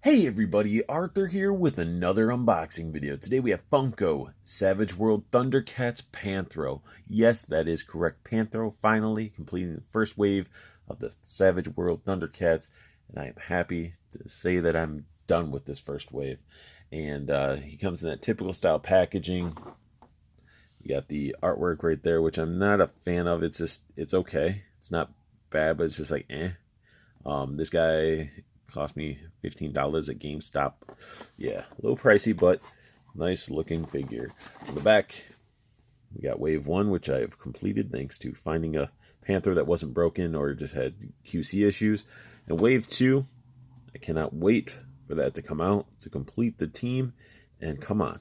Hey everybody, Arthur here with another unboxing video. Today we have Funko Savage World Thundercats Panthro. Yes, that is correct. Panthro finally completing the first wave of the Savage World Thundercats, and I am happy to say that I'm done with this first wave. And he comes in that typical style packaging. You got the artwork right there, which I'm not a fan of. It's okay. It's not bad, but it's just like eh. This guy cost me $15 at GameStop. Yeah, a little pricey, but nice looking figure. On the back, we got Wave 1, which I have completed thanks to finding a Panther that wasn't broken or just had QC issues. And Wave 2, I cannot wait for that to come out to complete the team. And come on,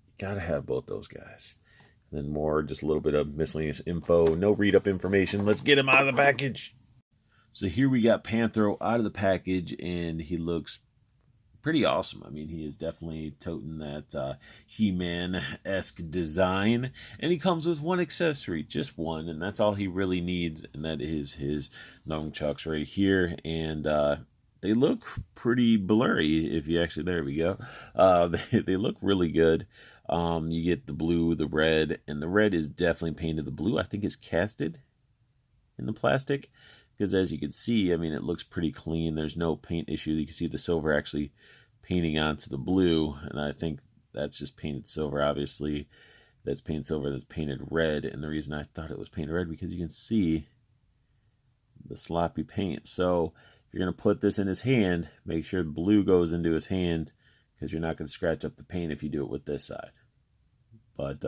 you gotta have both those guys. And then more, just a little bit of miscellaneous info, no read-up information. Let's get him out of the package. So here we got Panthro out of the package, and he looks pretty awesome. I mean, he is definitely toting that He-Man-esque design, and he comes with one accessory, just one, and that's all he really needs, and that is his nunchucks right here, and they look pretty blurry if you actually, there we go. They look really good. You get the blue, the red, and the red is definitely painted. The blue, I think, is casted in the plastic. Because as you can see, I mean, it looks pretty clean. There's no paint issue. You can see the silver actually painting onto the blue. And I think that's just painted silver, obviously. That's painted silver, that's painted red. And the reason I thought it was painted red, because you can see the sloppy paint. So if you're going to put this in his hand, make sure the blue goes into his hand, because you're not going to scratch up the paint if you do it with this side. But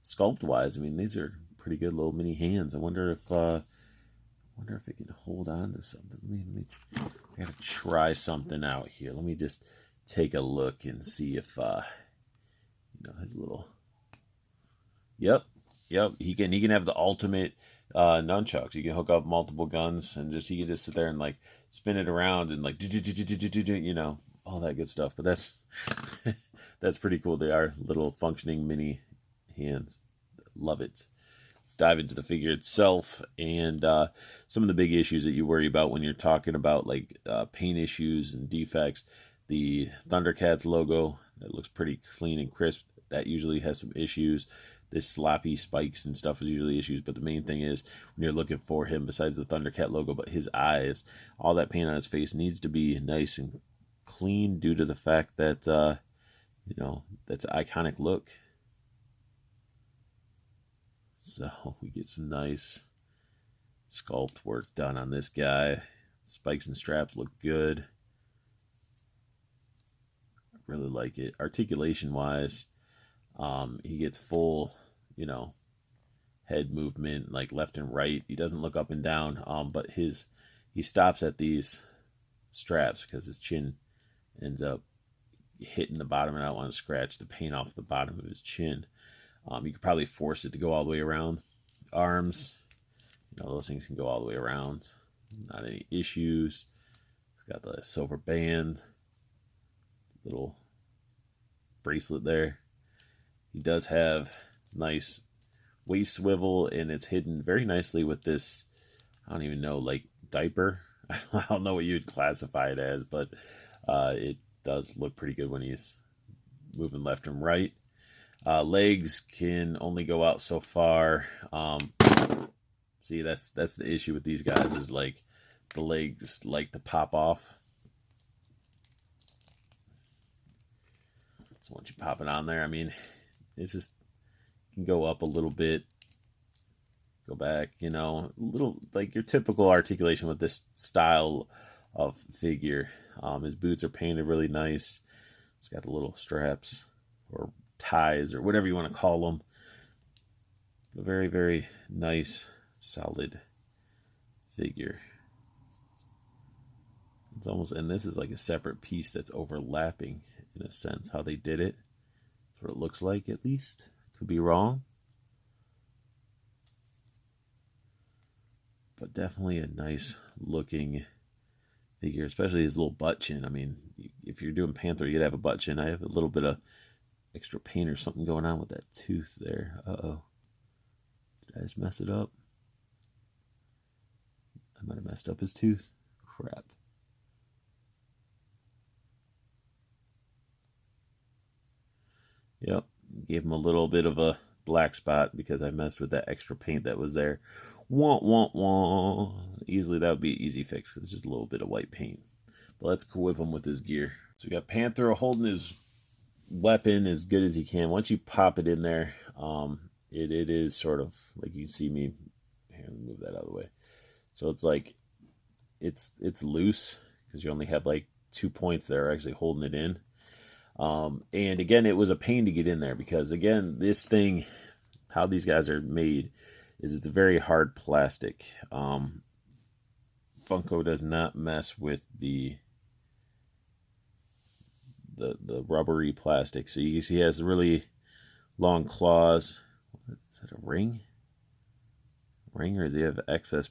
sculpt-wise, I mean, these are pretty good little mini hands. I wonder if it can hold on to something. I gotta try something out here. Let me just take a look and see if his little. Yep. He can have the ultimate nunchucks. You can hook up multiple guns and he can just sit there and like spin it around and like all that good stuff. But that's that's pretty cool. They are little functioning mini hands. Love it. Let's dive into the figure itself and some of the big issues that you worry about when you're talking about like paint issues and defects. The Thundercats logo, that looks pretty clean and crisp. That usually has some issues. This sloppy spikes and stuff is usually issues, but the main thing is when you're looking for him, besides the Thundercat logo, but his eyes, all that paint on his face needs to be nice and clean due to the fact that, that's an iconic look. So we get some nice sculpt work done on this guy. Spikes and straps look good. I really like it. Articulation wise, he gets full, head movement, like left and right. He doesn't look up and down, but he stops at these straps because his chin ends up hitting the bottom, and I don't want to scratch the paint off the bottom of his chin. You could probably force it to go all the way around. Arms, those things can go all the way around. Not any issues. It's got the silver band, little bracelet there. He does have nice waist swivel, and it's hidden very nicely with this, I don't even know, like diaper. I don't know what you'd classify it as, but it does look pretty good when he's moving left and right. Legs can only go out so far. See, that's the issue with these guys, is like the legs like to pop off. So once you pop it on there, I mean, it's just can go up a little bit, go back, a little like your typical articulation with this style of figure. His boots are painted really nice. It's got the little straps or ties or whatever you want to call them. A very, very nice, solid figure. It's almost, and this is like a separate piece that's overlapping in a sense, how they did it. That's what it looks like, at least. Could be wrong. But definitely a nice looking figure, especially his little butt chin. I mean, if you're doing Panther, you gotta have a butt chin. I have a little bit of extra paint or something going on with that tooth there. Uh-oh. Did I just mess it up? I might have messed up his tooth. Crap. Yep, gave him a little bit of a black spot because I messed with that extra paint that was there. Wah, wah, wah. Easily, that would be an easy fix. It's just a little bit of white paint. But let's whip him with his gear. So we got Panthro holding his weapon as good as he can. Once you pop it in there, it is sort of like you see me. Here, let me move that out of the way. So it's like it's loose because you only have like 2 points that are actually holding it in. And again, it was a pain to get in there because again, this thing, how these guys are made, is it's a very hard plastic. Funko does not mess with the rubbery plastic. So you can see he has really long claws. Is that a ring? Ring, or does he have excess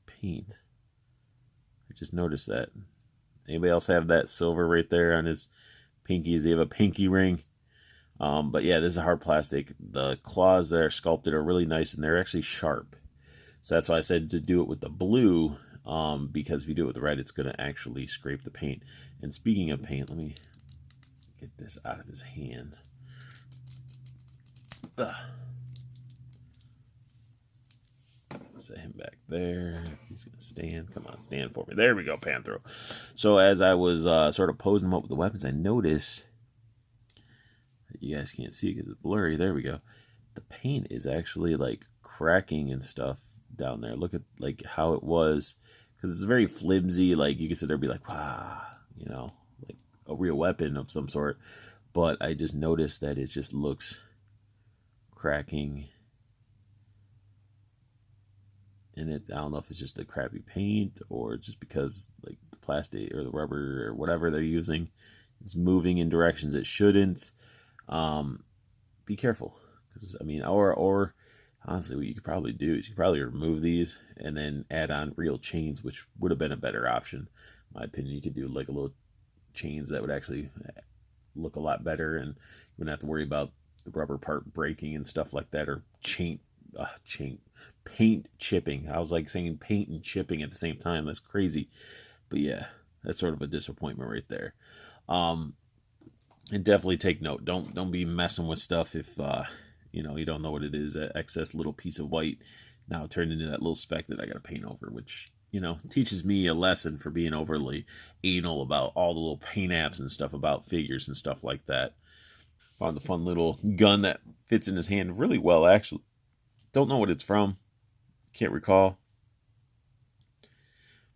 paint? I just noticed that. Anybody else have that silver right there on his pinky? Does he have a pinky ring? But yeah, this is a hard plastic. The claws that are sculpted are really nice, and they're actually sharp. So that's why I said to do it with the blue, because if you do it with the red, it's going to actually scrape the paint. And speaking of paint, let me get this out of his hand. Set him back there. He's going to stand. Come on, stand for me. There we go, Panthro. So as I was sort of posing him up with the weapons, I noticed, you guys can't see it because it's blurry. There we go. The paint is actually like cracking and stuff down there. Look at like how it was, because it's very flimsy. Like you can sit there and be like, wow, you know, like a real weapon of some sort. But I just noticed that it just looks cracking. And I don't know if it's just the crappy paint or just because like the plastic or the rubber or whatever they're using is moving in directions it shouldn't. Be careful, because I mean, or honestly, what you could probably do is you could probably remove these and then add on real chains, which would have been a better option, in my opinion. You could do like a little chains that would actually look a lot better, and you wouldn't have to worry about the rubber part breaking and stuff like that, or paint chipping. I was like saying paint and chipping at the same time. That's crazy. But yeah, that's sort of a disappointment right there. And definitely take note. Don't be messing with stuff if you know, you don't know what it is. That excess little piece of white now turned into that little speck that I got to paint over, which, you know, teaches me a lesson for being overly anal about all the little paint apps and stuff about figures and stuff like that. Found the fun little gun that fits in his hand really well, actually. Don't know what it's from. Can't recall.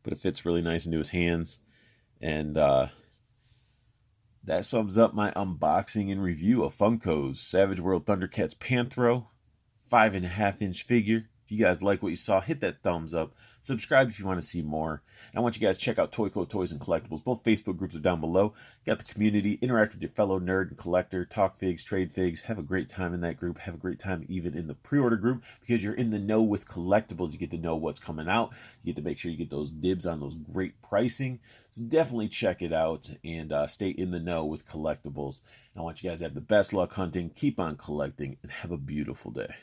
But it fits really nice into his hands. And that sums up my unboxing and review of Funko's Savage World Thundercats Panthro 5.5-inch figure. If you guys like what you saw, hit that thumbs up. Subscribe if you want to see more. And I want you guys to check out Toyco Toys and Collectibles. Both Facebook groups are down below. Got the community. Interact with your fellow nerd and collector. Talk figs, trade figs. Have a great time in that group. Have a great time even in the pre-order group, because you're in the know with collectibles. You get to know what's coming out. You get to make sure you get those dibs on those great pricing. So definitely check it out and stay in the know with collectibles. And I want you guys to have the best luck hunting. Keep on collecting and have a beautiful day.